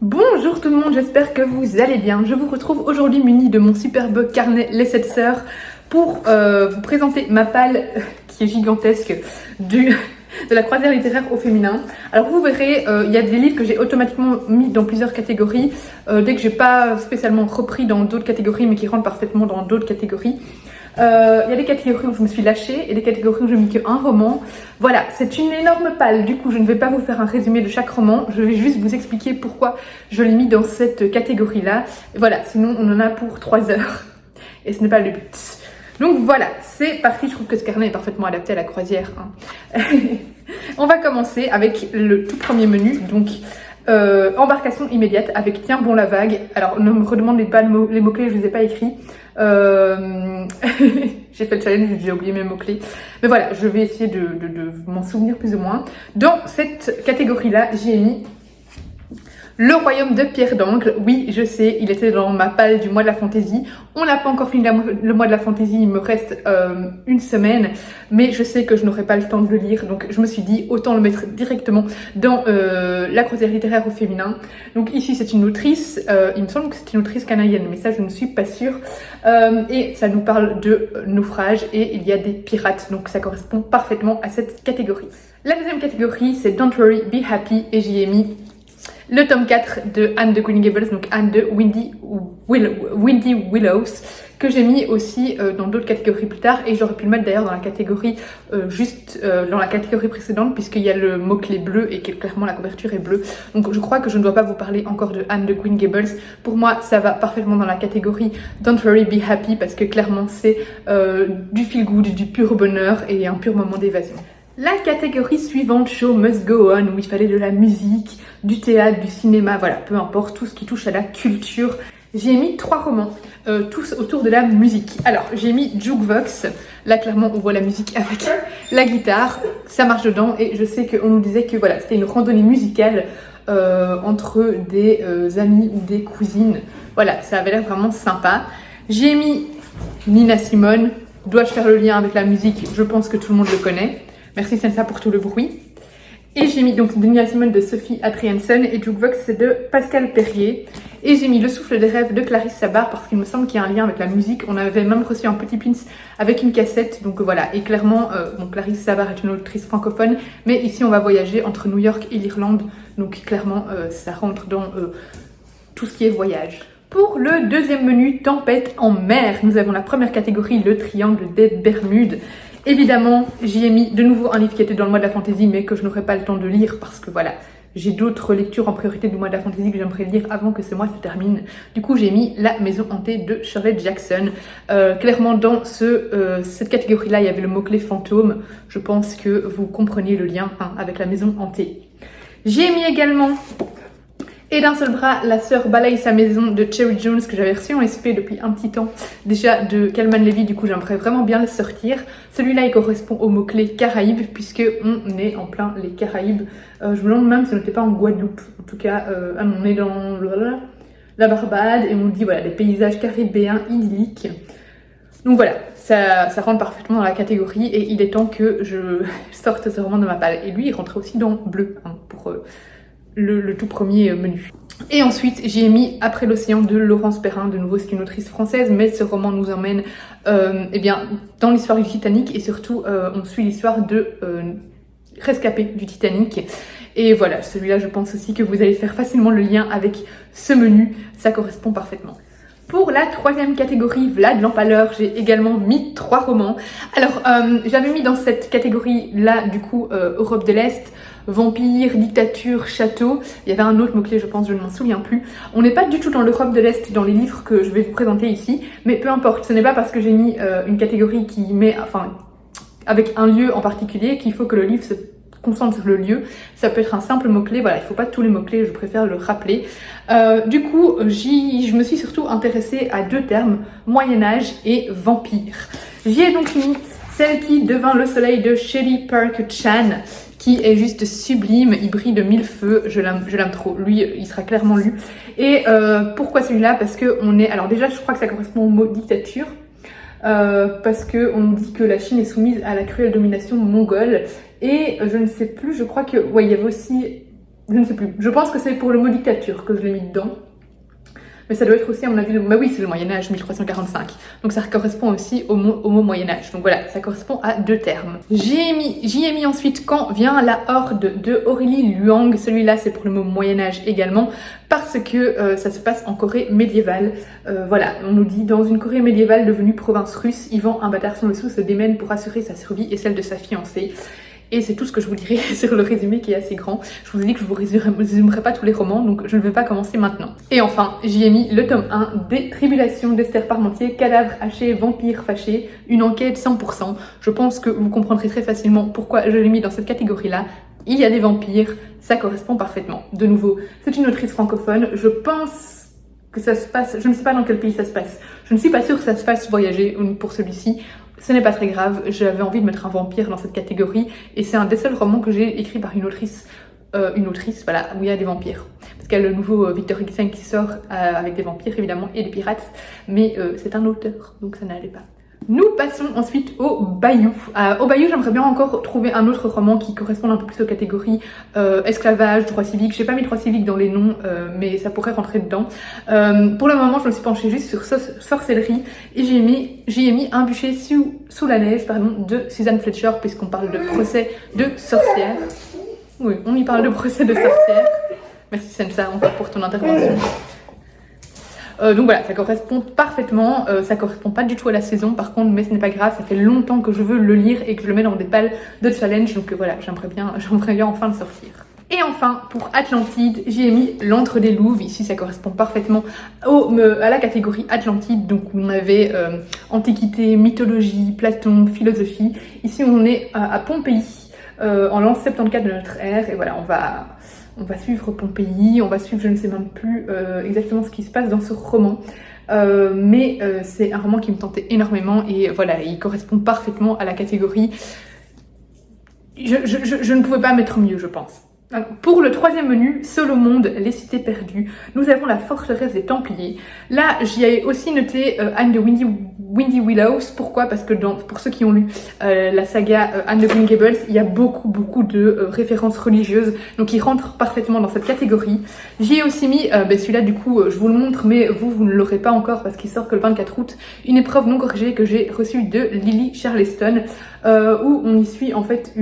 Bonjour tout le monde, j'espère que vous allez bien. Je vous retrouve aujourd'hui muni de mon superbe carnet Les 7 Sœurs pour vous présenter ma palle qui est gigantesque de la croisière littéraire au féminin. Alors vous verrez, il y a des livres que j'ai automatiquement mis dans plusieurs catégories, dès que j'ai pas spécialement repris dans d'autres catégories mais qui rentrent parfaitement dans d'autres catégories. Il y a des catégories où je me suis lâchée et des catégories où je n'ai mis qu'un roman. Voilà, c'est une énorme palle. Du coup, je ne vais pas vous faire un résumé de chaque roman. Je vais juste vous expliquer pourquoi je l'ai mis dans cette catégorie-là. Voilà, sinon on en a pour 3 heures. Et ce n'est pas le but. Donc voilà, c'est parti. Je trouve que ce carnet est parfaitement adapté à la croisière, hein. On va commencer avec le tout premier menu. Donc, embarcation immédiate avec Tiens bon la vague. Alors, ne me redemandez pas les mots-clés, je ne les ai pas écrits. J'ai fait le challenge, j'ai oublié mes mots-clés. Mais voilà, je vais essayer de m'en souvenir plus ou moins. Dans cette catégorie-là, j'ai mis Le Royaume de Pierre d'Ancre. Oui, je sais, il était dans ma palle du mois de la fantaisie. On n'a pas encore fini le mois de la fantaisie, il me reste une semaine. Mais je sais que je n'aurai pas le temps de le lire. Donc je me suis dit, autant le mettre directement dans la croisière littéraire au féminin. Donc ici, c'est une autrice. Il me semble que c'est une autrice canadienne, mais ça, je ne suis pas sûre. Et ça nous parle de naufrage et il y a des pirates. Donc ça correspond parfaitement à cette catégorie. La deuxième catégorie, c'est Don't Worry, Be Happy. Et j'y ai mis le tome 4 de Anne de Green Gables, donc Anne de Windy Willows, que j'ai mis aussi dans d'autres catégories plus tard. Et j'aurais pu le mettre d'ailleurs dans la catégorie dans la catégorie précédente, puisqu'il y a le mot-clé bleu et que clairement la couverture est bleue. Donc je crois que je ne dois pas vous parler encore de Anne de Green Gables. Pour moi, ça va parfaitement dans la catégorie Don't Worry, Be Happy, parce que clairement c'est du feel good, du pur bonheur et un pur moment d'évasion. La catégorie suivante, Show Must Go On, où il fallait de la musique, du théâtre, du cinéma, voilà, peu importe, tout ce qui touche à la culture. J'ai mis 3 romans, tous autour de la musique. Alors, j'ai mis Jukebox. Là, clairement, on voit la musique avec la guitare. Ça marche dedans. Et je sais qu'on nous disait que voilà, c'était une randonnée musicale entre des amis ou des cousines. Voilà, ça avait l'air vraiment sympa. J'ai mis Nina Simone. Dois-je faire le lien avec la musique? Je pense que tout le monde le connaît. Merci Sensa pour tout le bruit. Et j'ai mis donc Nina Simone de Sophie Adrianson et Jukebox c'est de Pascal Perrier. Et j'ai mis Le Souffle des Rêves de Clarisse Sabar parce qu'il me semble qu'il y a un lien avec la musique. On avait même reçu un petit pins avec une cassette. Donc voilà, et clairement, Clarisse Sabar est une autrice francophone. Mais ici on va voyager entre New York et l'Irlande. Donc clairement ça rentre dans tout ce qui est voyage. Pour le deuxième menu, Tempête en mer, nous avons la première catégorie, le Triangle des Bermudes. Évidemment, j'y ai mis de nouveau un livre qui était dans le mois de la fantaisie, mais que je n'aurai pas le temps de lire parce que voilà, j'ai d'autres lectures en priorité du mois de la fantaisie que j'aimerais lire avant que ce mois se termine. Du coup, j'ai mis La Maison Hantée de Shirley Jackson. Clairement, dans cette catégorie-là, il y avait le mot-clé fantôme. Je pense que vous compreniez le lien avec La Maison Hantée. J'ai mis également Et d'un seul bras, La sœur balaye sa maison de Cherry Jones, que j'avais reçu en SP depuis un petit temps déjà de Kalman Levy. Du coup, j'aimerais vraiment bien le sortir. Celui-là, il correspond au mot-clé Caraïbes, puisque on est en plein les Caraïbes. Je me demande même si on n'était pas en Guadeloupe. En tout cas, on est dans la Barbade et on dit voilà, des paysages caribéens idylliques. Donc voilà, ça rentre parfaitement dans la catégorie et il est temps que je sorte ce roman de ma palle. Et lui, il rentrait aussi dans bleu pour le tout premier menu. Et ensuite, j'ai mis Après l'océan de Laurence Perrin. De nouveau, c'est une autrice française, mais ce roman nous emmène dans l'histoire du Titanic et surtout, on suit l'histoire de rescapés du Titanic. Et voilà, celui-là, je pense aussi que vous allez faire facilement le lien avec ce menu. Ça correspond parfaitement. Pour la troisième catégorie, Vlad l'Empaleur, j'ai également mis 3 romans. Alors, j'avais mis dans cette catégorie-là, du coup, Europe de l'Est, vampire, dictature, château. Il y avait un autre mot-clé, je pense, je ne m'en souviens plus. On n'est pas du tout dans l'Europe de l'Est, dans les livres que je vais vous présenter ici, mais peu importe, ce n'est pas parce que j'ai mis une catégorie qui met, avec un lieu en particulier, qu'il faut que le livre se concentre sur le lieu. Ça peut être un simple mot-clé, voilà, il ne faut pas tous les mots-clés, je préfère le rappeler. Du coup, je me suis surtout intéressée à 2 termes, Moyen-Âge et vampire. J'y ai donc mis Celle qui devint le soleil de Shelley Parker Chan, qui est juste sublime, il brille de 1000 feux, je l'aime trop, lui il sera clairement lu. Et pourquoi celui-là? Parce que on est, alors déjà je crois que ça correspond au mot dictature, parce qu'on dit que la Chine est soumise à la cruelle domination mongole, et je ne sais plus, je crois que, ouais, il y avait aussi Je ne sais plus. Je pense que c'est pour le mot dictature que je l'ai mis dedans. Mais ça doit être aussi, à mon avis, bah oui, c'est le Moyen-Âge, 1345. Donc ça correspond aussi au mot Moyen-Âge. Donc voilà, ça correspond à 2 termes. J'y ai mis ensuite quand vient la horde de Aurélie Luang. Celui-là, c'est pour le mot Moyen-Âge également, parce que ça se passe en Corée médiévale. Voilà, on nous dit, dans une Corée médiévale devenue province russe, Ivan, un bâtard sans le sou, se démène pour assurer sa survie et celle de sa fiancée. Et c'est tout ce que je vous dirai sur le résumé qui est assez grand. Je vous ai dit que je vous résumerai pas tous les romans, donc je ne vais pas commencer maintenant. Et enfin, j'y ai mis le tome 1 des Tribulations d'Esther Parmentier, cadavre haché, vampire fâché, une enquête 100%. Je pense que vous comprendrez très facilement pourquoi je l'ai mis dans cette catégorie-là. Il y a des vampires, ça correspond parfaitement. De nouveau, c'est une autrice francophone, je pense que ça se passe, je ne sais pas dans quel pays ça se passe. Je ne suis pas sûre que ça se fasse voyager pour celui-ci. Ce n'est pas très grave, j'avais envie de mettre un vampire dans cette catégorie et c'est un des seuls romans que j'ai écrit par une autrice, voilà, où il y a des vampires. Parce qu'il y a le nouveau Victor X qui sort avec des vampires évidemment et des pirates, mais c'est un auteur, donc ça n'allait pas. Nous passons ensuite au Bayou. Au Bayou, j'aimerais bien encore trouver un autre roman qui corresponde un peu plus aux catégories esclavage, droit civique. J'ai pas mis droit civique dans les noms, mais ça pourrait rentrer dedans. Pour le moment, je me suis penchée juste sur sorcellerie et j'y ai mis Un bûcher sous la neige, de Suzanne Fletcher, puisqu'on parle de procès de sorcière. Oui, on y parle de procès de sorcière. Merci Sensa encore pour ton intervention. Donc voilà, ça correspond parfaitement, ça correspond pas du tout à la saison par contre, mais ce n'est pas grave, ça fait longtemps que je veux le lire et que je le mets dans des pales de challenge, donc voilà, j'aimerais bien enfin le sortir. Et enfin, pour Atlantide, j'y ai mis L'Antre des Louves. Ici, ça correspond parfaitement à la catégorie Atlantide. Donc, on avait Antiquité, mythologie, Platon, philosophie. Ici, on est à Pompéi, en l'an 74 de notre ère. Et voilà, on va suivre Pompéi, on va suivre, je ne sais même plus exactement ce qui se passe dans ce roman. Mais c'est un roman qui me tentait énormément et voilà, il correspond parfaitement à la catégorie. Je ne pouvais pas mettre mieux, je pense. Alors, pour le troisième menu, Seul au monde, les cités perdues, nous avons la forteresse des Templiers. Là, j'y ai aussi noté Anne de Windy Willows. Pourquoi? Parce que pour ceux qui ont lu la saga Anne de Green Gables, il y a beaucoup de références religieuses, donc il rentre parfaitement dans cette catégorie. J'y ai aussi mis, celui-là du coup, je vous le montre, mais vous ne l'aurez pas encore parce qu'il sort que le 24 août, une épreuve non corrigée que j'ai reçue de Lily Charleston, où on y suit en fait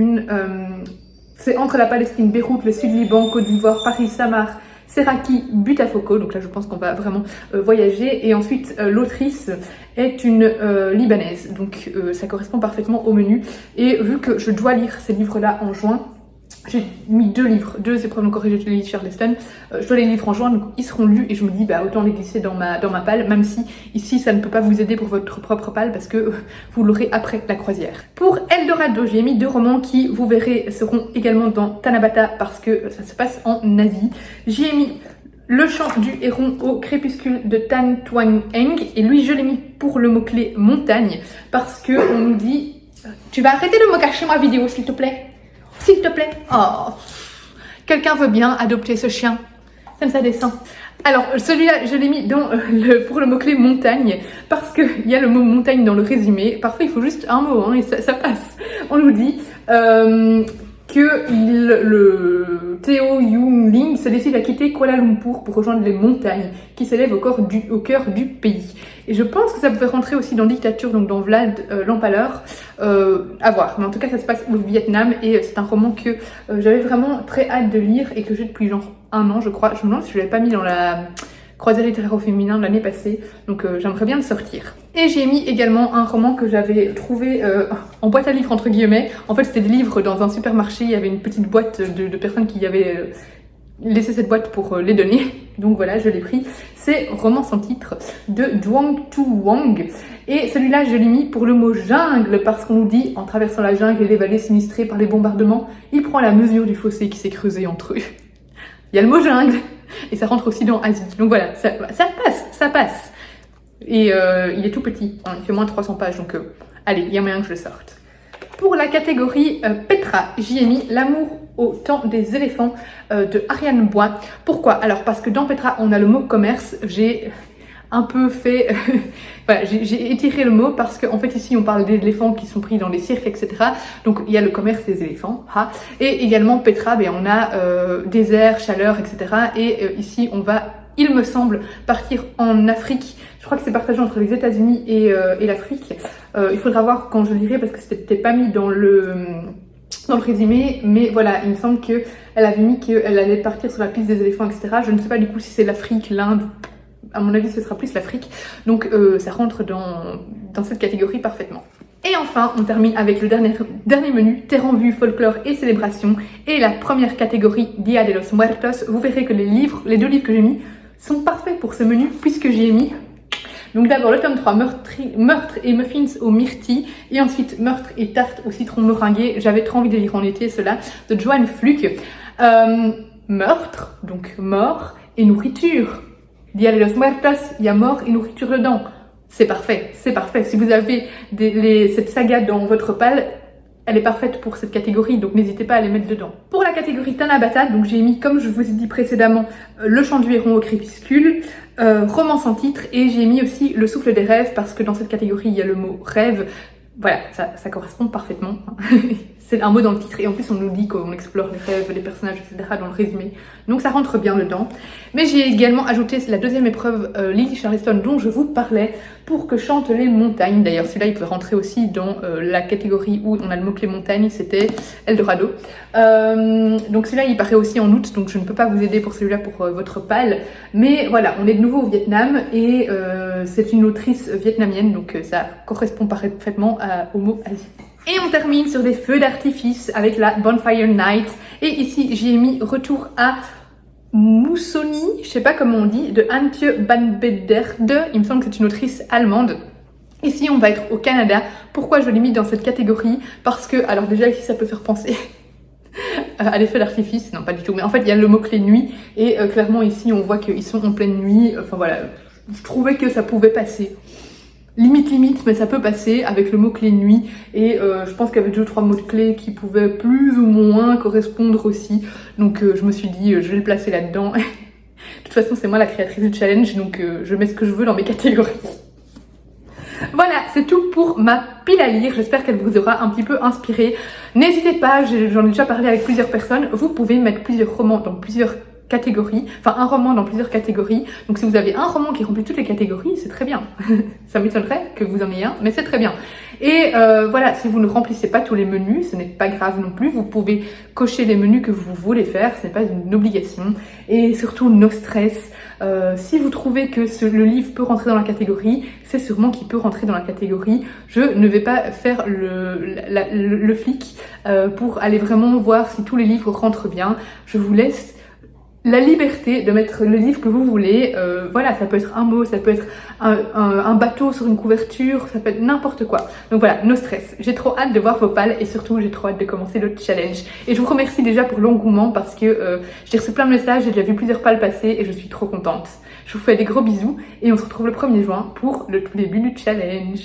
c'est entre la Palestine, Beyrouth, le Sud-Liban, Côte d'Ivoire, Paris, Samar, Seraki, Butafoko. Donc là, je pense qu'on va vraiment voyager. Et ensuite, l'autrice est une Libanaise. Donc ça correspond parfaitement au menu. Et vu que je dois lire ces livres-là en juin, j'ai mis 2 livres, 2 épreuves non corrigées de Lily Charleston. Je dois les livres en juin, donc ils seront lus et je me dis autant les glisser dans ma palle, même si ici ça ne peut pas vous aider pour votre propre palle parce que vous l'aurez après la croisière. Pour Eldorado, j'ai mis 2 romans qui, vous verrez, seront également dans Tanabata parce que ça se passe en Asie. J'y ai mis Le chant du héron au crépuscule de Tan Tuan Eng et lui je l'ai mis pour le mot-clé montagne parce que on nous dit tu vas arrêter de me cacher ma vidéo s'il te plaît. S'il te plaît. Oh, quelqu'un veut bien adopter ce chien. Ça descend. Alors, celui-là, je l'ai mis pour le mot-clé montagne, parce qu'il y a le mot montagne dans le résumé. Parfois, il faut juste un mot, et ça passe. On nous dit que le Theo Yung Ling se décide à quitter Kuala Lumpur pour rejoindre les montagnes qui s'élèvent au cœur du pays. Et je pense que ça pouvait rentrer aussi dans Dictature, donc dans Vlad l'Empaleur, à voir. Mais en tout cas, ça se passe au Vietnam et c'est un roman que j'avais vraiment très hâte de lire et que j'ai depuis genre 1 an, je crois. Je me demande si je l'avais pas mis dans la croisière littéraire au féminin de l'année passée, donc j'aimerais bien le sortir. Et j'ai mis également un roman que j'avais trouvé en boîte à livres entre guillemets. En fait, c'était des livres dans un supermarché, il y avait une petite boîte de personnes qui avaient laissé cette boîte pour les donner. Donc voilà, je l'ai pris. C'est Roman sans titre de Duong Tu Wang. Et celui-là, je l'ai mis pour le mot jungle, parce qu'on nous dit, en traversant la jungle et les vallées sinistrées par les bombardements, il prend la mesure du fossé qui s'est creusé entre eux. Il y a le mot jungle, et ça rentre aussi dans Asie. Donc voilà, ça passe. Et il est tout petit, il fait moins de 300 pages, donc allez, il y a moyen que je le sorte. Pour la catégorie Petra, j'y ai mis L'amour au temps des éléphants de Ariane Bois. Pourquoi? Alors parce que dans Petra, on a le mot commerce. J'ai un peu fait... voilà, j'ai étiré le mot parce qu'en fait ici on parle d'éléphants qui sont pris dans les cirques, etc. Donc il y a le commerce des éléphants. Et également Petra, on a désert, chaleur, etc. Et ici on va, il me semble, partir en Afrique. Je crois que c'est partagé entre les États-Unis et l'Afrique. Il faudra voir quand je lirai parce que c'était pas mis dans le résumé, mais voilà, il me semble qu'elle avait mis qu'elle allait partir sur la piste des éléphants, etc. Je ne sais pas du coup si c'est l'Afrique, l'Inde, à mon avis ce sera plus l'Afrique, donc ça rentre dans cette catégorie parfaitement. Et enfin, on termine avec le dernier menu, terre en vue, folklore et célébration, et la première catégorie, Dia de los Muertos. Vous verrez que les deux livres que j'ai mis sont parfaits pour ce menu, puisque j'y ai mis donc d'abord le tome 3, meurtre et muffins aux myrtilles, et ensuite meurtre et tarte au citron meringué. J'avais trop envie de lire en été cela, de Joanne Fluke. Meurtre, donc mort, et nourriture. Dia de los Muertos, il y a mort et nourriture dedans. C'est parfait, c'est parfait. Si vous avez cette saga dans votre pal, elle est parfaite pour cette catégorie, donc n'hésitez pas à les mettre dedans. Pour la catégorie Tanabata, donc j'ai mis, comme je vous ai dit précédemment, Le chant du héron au crépuscule, roman sans titre, et j'ai mis aussi Le souffle des rêves, parce que dans cette catégorie, il y a le mot rêve. Voilà, ça correspond parfaitement. C'est un mot dans le titre, et en plus on nous dit qu'on explore les rêves, les personnages, etc. dans le résumé. Donc ça rentre bien dedans. Mais j'ai également ajouté la deuxième épreuve, Lily Charleston, dont je vous parlais, Pour que chantent les montagnes. D'ailleurs, celui-là, il peut rentrer aussi dans la catégorie où on a le mot-clé montagne, c'était Eldorado. Donc celui-là, il paraît aussi en août, donc je ne peux pas vous aider pour celui-là, pour votre pal. Mais voilà, on est de nouveau au Vietnam, et c'est une autrice vietnamienne, donc ça correspond parfaitement au mot Asie. Et on termine sur des feux d'artifice avec la Bonfire Night. Et ici, j'ai mis Retour à Moussoni, je sais pas comment on dit, de Antje van Bederde. Il me semble que c'est une autrice allemande. Ici, on va être au Canada. Pourquoi je l'ai mis dans cette catégorie? Parce que, alors déjà ici, ça peut faire penser à des feux d'artifice. Non, pas du tout. Mais en fait, il y a le mot-clé nuit. Et clairement, ici, on voit qu'ils sont en pleine nuit. Enfin voilà, je trouvais que ça pouvait passer. Limite, mais ça peut passer avec le mot-clé nuit. Et je pense qu'il y avait 2 ou 3 mots-clés qui pouvaient plus ou moins correspondre aussi. Donc je me suis dit, je vais le placer là-dedans. De toute façon, c'est moi la créatrice du challenge, donc je mets ce que je veux dans mes catégories. Voilà, c'est tout pour ma pile à lire. J'espère qu'elle vous aura un petit peu inspiré. N'hésitez pas, j'en ai déjà parlé avec plusieurs personnes. Vous pouvez mettre plusieurs romans dans plusieurs catégories, enfin un roman dans plusieurs catégories. Donc si vous avez un roman qui remplit toutes les catégories, c'est très bien. Ça m'étonnerait que vous en ayez un, mais c'est très bien. Et voilà, si vous ne remplissez pas tous les menus, ce n'est pas grave non plus. Vous pouvez cocher les menus que vous voulez faire, ce n'est pas une obligation. Et surtout, no stress. Si vous trouvez que le livre peut rentrer dans la catégorie, c'est sûrement qu'il peut rentrer dans la catégorie. Je ne vais pas faire le flic pour aller vraiment voir si tous les livres rentrent bien. Je vous laisse la liberté de mettre le livre que vous voulez. Voilà, ça peut être un mot, ça peut être un bateau sur une couverture, ça peut être n'importe quoi. Donc voilà, no stress. J'ai trop hâte de voir vos pals et surtout j'ai trop hâte de commencer le challenge. Et je vous remercie déjà pour l'engouement parce que j'ai reçu plein de messages, j'ai déjà vu plusieurs pals passer et je suis trop contente. Je vous fais des gros bisous et on se retrouve le 1er juin pour le tout début du challenge.